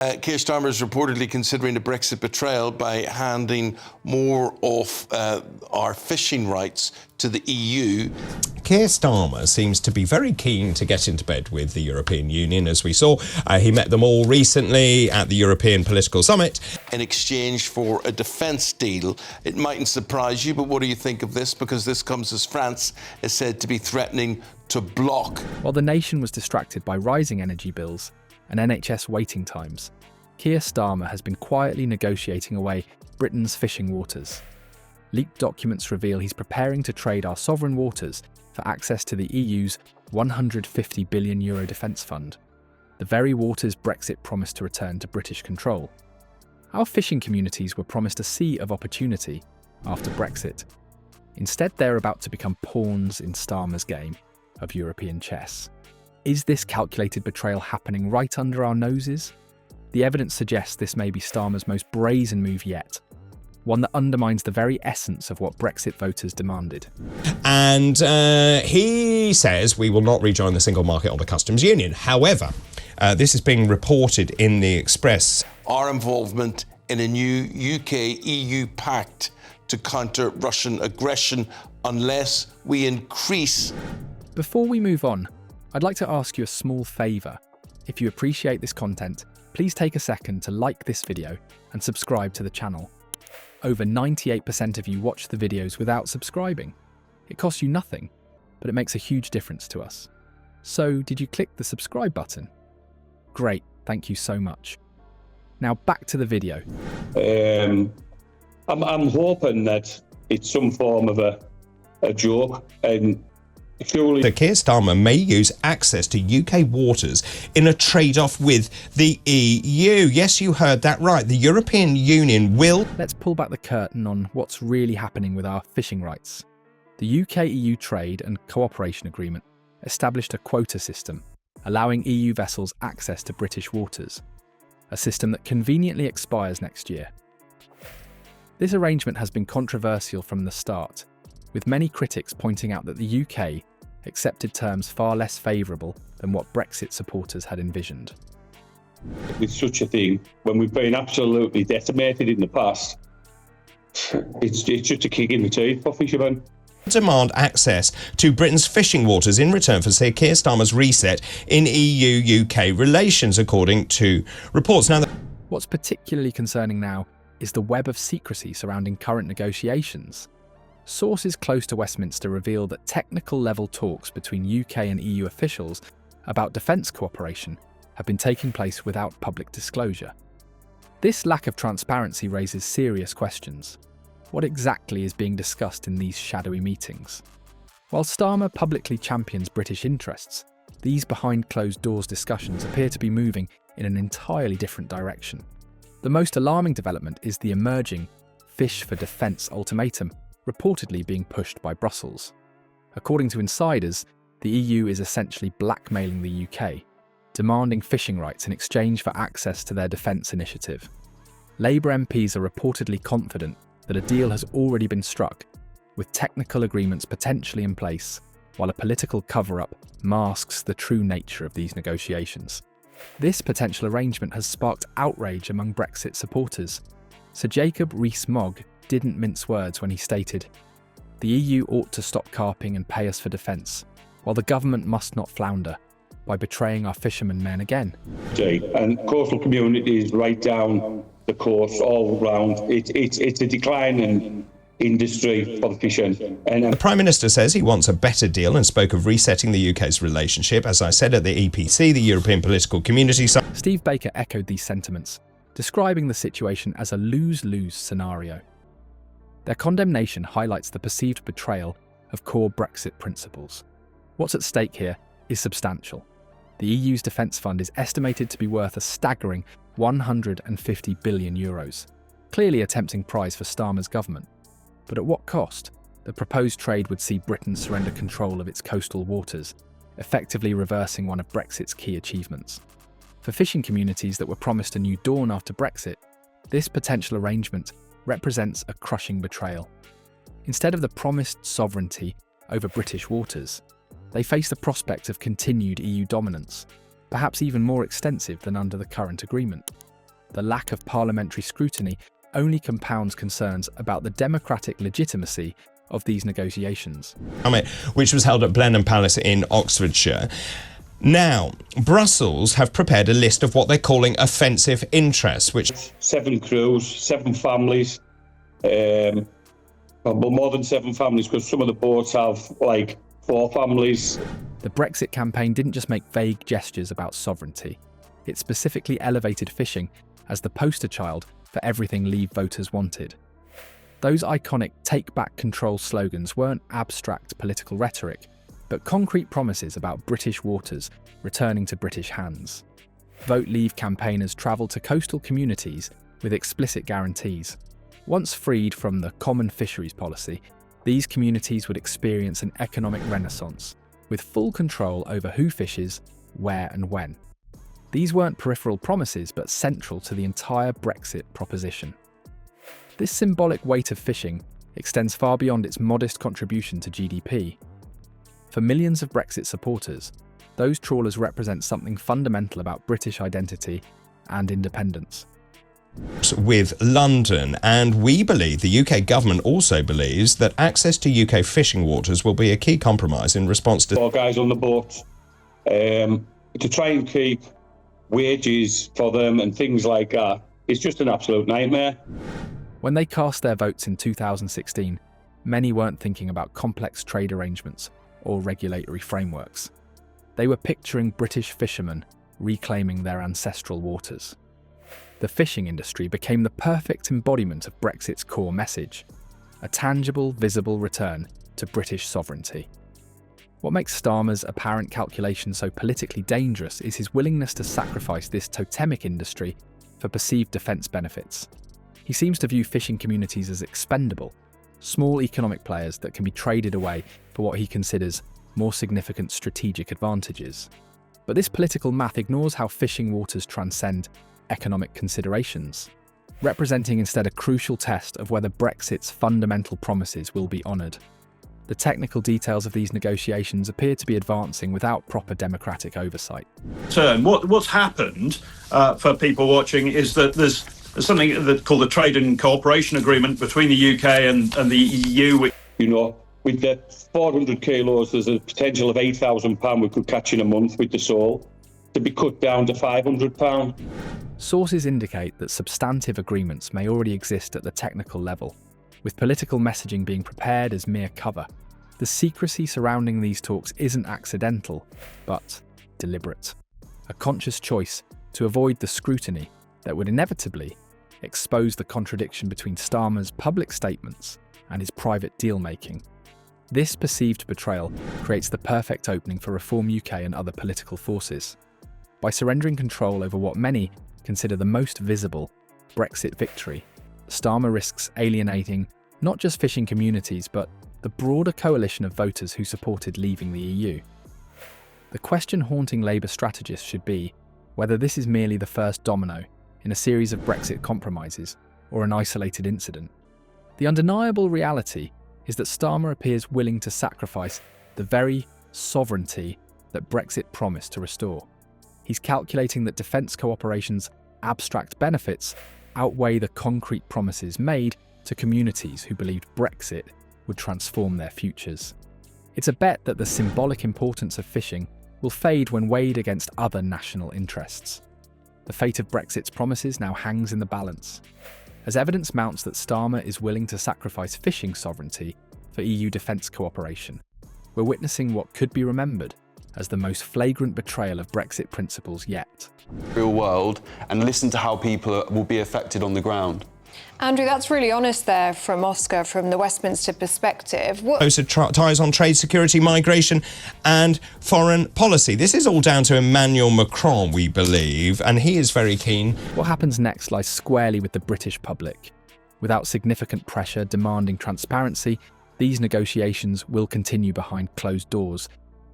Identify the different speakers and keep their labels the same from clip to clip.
Speaker 1: Keir Starmer is reportedly considering a Brexit betrayal by handing more of our fishing rights to the EU.
Speaker 2: Keir Starmer seems to be very keen to get into bed with the European Union, as we saw. He met them all recently at the European Political Summit.
Speaker 1: In exchange for a defence deal. It mightn't surprise you, but what do you think of this? Because this comes as France is said to be threatening to block.
Speaker 3: While the nation was distracted by rising energy bills and NHS waiting times, Keir Starmer has been quietly negotiating away Britain's fishing waters. Leaked documents reveal he's preparing to trade our sovereign waters for access to the EU's €150 billion defence fund, the very waters Brexit promised to return to British control. Our fishing communities were promised a sea of opportunity after Brexit. Instead, they're about to become pawns in Starmer's game of European chess. Is this calculated betrayal happening right under our noses? The evidence suggests this may be Starmer's most brazen move yet, one that undermines the very essence of what Brexit voters demanded.
Speaker 2: And he says we will not rejoin the single market or the customs union. However, this is being reported in the Express.
Speaker 1: Our involvement in a new UK-EU pact to counter Russian aggression unless we increase.
Speaker 3: Before we move on, I'd like to ask you a small favour. If you appreciate this content, please take a second to like this video and subscribe to the channel. Over 98% of you watch the videos without subscribing. It costs you nothing, but it makes a huge difference to us. So, did you click the subscribe button? Great, thank you so much. Now back to the video.
Speaker 4: I'm hoping that it's some form of a joke, and surely
Speaker 2: that Keir Starmer may use access to UK waters in a trade-off with the EU. Yes, you heard that right. The European Union will...
Speaker 3: Let's pull back the curtain on what's really happening with our fishing rights. The UK-EU Trade and Cooperation Agreement established a quota system, allowing EU vessels access to British waters, a system that conveniently expires next year. This arrangement has been controversial from the start, with many critics pointing out that the UK accepted terms far less favourable than what Brexit supporters had envisioned.
Speaker 4: with such a thing, when we've been absolutely decimated in the past, it's just a kick in the teeth for fishermen.
Speaker 2: Demand access to Britain's fishing waters in return for Sir Keir Starmer's reset in EU-UK relations, according to reports. Now,
Speaker 3: what's particularly concerning now is the web of secrecy surrounding current negotiations. Sources close to Westminster reveal that technical-level talks between UK and EU officials about defence cooperation have been taking place without public disclosure. This lack of transparency raises serious questions. What exactly is being discussed in these shadowy meetings? While Starmer publicly champions British interests, these behind-closed-doors discussions appear to be moving in an entirely different direction. The most alarming development is the emerging fish for defence ultimatum reportedly being pushed by Brussels. According to insiders, the EU is essentially blackmailing the UK, demanding fishing rights in exchange for access to their defence initiative. Labour MPs are reportedly confident that a deal has already been struck, with technical agreements potentially in place, while a political cover-up masks the true nature of these negotiations. This potential arrangement has sparked outrage among Brexit supporters. Sir Jacob Rees-Mogg didn't mince words when he stated, "The EU ought to stop carping and pay us for defence, while the government must not flounder by betraying our fishermen men again."
Speaker 4: And coastal communities right down the coast, all round, it's a decline in industry for the fishing.
Speaker 2: The Prime Minister says he wants a better deal and spoke of resetting the UK's relationship, as I said, at the EPC, the European Political Community.
Speaker 3: Steve Baker echoed these sentiments, describing the situation as a lose-lose scenario. Their condemnation highlights the perceived betrayal of core Brexit principles. What's at stake here is substantial. The EU's defence fund is estimated to be worth a staggering €150 billion, clearly a tempting prize for Starmer's government. But at what cost? The proposed trade would see Britain surrender control of its coastal waters, effectively reversing one of Brexit's key achievements. For fishing communities that were promised a new dawn after Brexit, this potential arrangement represents a crushing betrayal. Instead of the promised sovereignty over British waters, they face the prospect of continued EU dominance, perhaps even more extensive than under the current agreement. the lack of parliamentary scrutiny only compounds concerns about the democratic legitimacy of these negotiations.
Speaker 2: Which was held at Blenheim Palace in Oxfordshire. Now, Brussels have prepared a list of what they're calling offensive interests, which...
Speaker 4: 7 crews, 7 families, well, more than 7 families, because some of the boats have, 4 families.
Speaker 3: The Brexit campaign didn't just make vague gestures about sovereignty. It specifically elevated fishing as the poster child for everything Leave voters wanted. Those iconic take back control slogans weren't abstract political rhetoric, but concrete promises about British waters returning to British hands. Vote Leave campaigners travelled to coastal communities with explicit guarantees. Once freed from the common fisheries policy, these communities would experience an economic renaissance, with full control over who fishes, where and when. These weren't peripheral promises, but central to the entire Brexit proposition. This symbolic weight of fishing extends far beyond its modest contribution to GDP. For millions of Brexit supporters, those trawlers represent something fundamental about British identity and independence.
Speaker 2: With London, and we believe the UK government also believes that access to UK fishing waters will be a key compromise in response to...
Speaker 4: 4 guys on the boat, to try and keep wages for them and things like that. It's just an absolute nightmare.
Speaker 3: When they cast their votes in 2016, many weren't thinking about complex trade arrangements or regulatory frameworks. They were picturing British fishermen reclaiming their ancestral waters. The fishing industry became the perfect embodiment of Brexit's core message, a tangible, visible return to British sovereignty. What makes Starmer's apparent calculation so politically dangerous is his willingness to sacrifice this totemic industry for perceived defence benefits. He seems to view fishing communities as expendable, small economic players that can be traded away for what he considers more significant strategic advantages. But this political math ignores how fishing waters transcend economic considerations, representing instead a crucial test of whether Brexit's fundamental promises will be honoured. The technical details of these negotiations appear to be advancing without proper democratic oversight.
Speaker 5: What's happened for people watching is that there's something that's called the Trade and Cooperation Agreement between the UK and the EU.
Speaker 4: You know, with the 400 kilos, there's a potential of £8,000 we could catch in a month with the sole, to be cut down to £500.
Speaker 3: Sources indicate that substantive agreements may already exist at the technical level, with political messaging being prepared as mere cover. The secrecy surrounding these talks isn't accidental, but deliberate. A conscious choice to avoid the scrutiny that would inevitably expose the contradiction between Starmer's public statements and his private deal-making. This perceived betrayal creates the perfect opening for Reform UK and other political forces. By surrendering control over what many consider the most visible Brexit victory, Starmer risks alienating not just fishing communities but the broader coalition of voters who supported leaving the EU. The question haunting Labour strategists should be whether this is merely the first domino in a series of Brexit compromises or an isolated incident. The undeniable reality is that Starmer appears willing to sacrifice the very sovereignty that Brexit promised to restore. He's calculating that defence cooperation's abstract benefits outweigh the concrete promises made to communities who believed Brexit would transform their futures. It's a bet that the symbolic importance of fishing will fade when weighed against other national interests. The fate of Brexit's promises now hangs in the balance. As evidence mounts that Starmer is willing to sacrifice fishing sovereignty for EU defence cooperation, we're witnessing what could be remembered as the most flagrant betrayal of Brexit principles yet.
Speaker 6: Real world, and listen to how people will be affected on the ground.
Speaker 7: Andrew, that's really honest there from Oscar, from the Westminster perspective.
Speaker 2: Closer ties on trade, security, migration and foreign policy. This is all down to Emmanuel Macron, we believe, and he is very keen.
Speaker 3: What happens next lies squarely with the British public. Without significant pressure demanding transparency, these negotiations will continue behind closed doors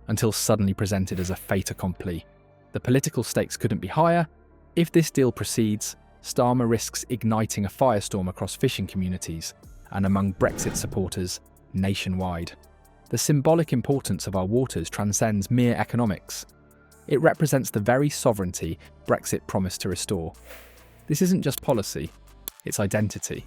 Speaker 3: until suddenly presented as a fait accompli. The political stakes couldn't be higher. If this deal proceeds, Starmer risks igniting a firestorm across fishing communities and among Brexit supporters nationwide. The symbolic importance of our waters transcends mere economics. It represents the very sovereignty Brexit promised to restore. This isn't just policy, it's identity.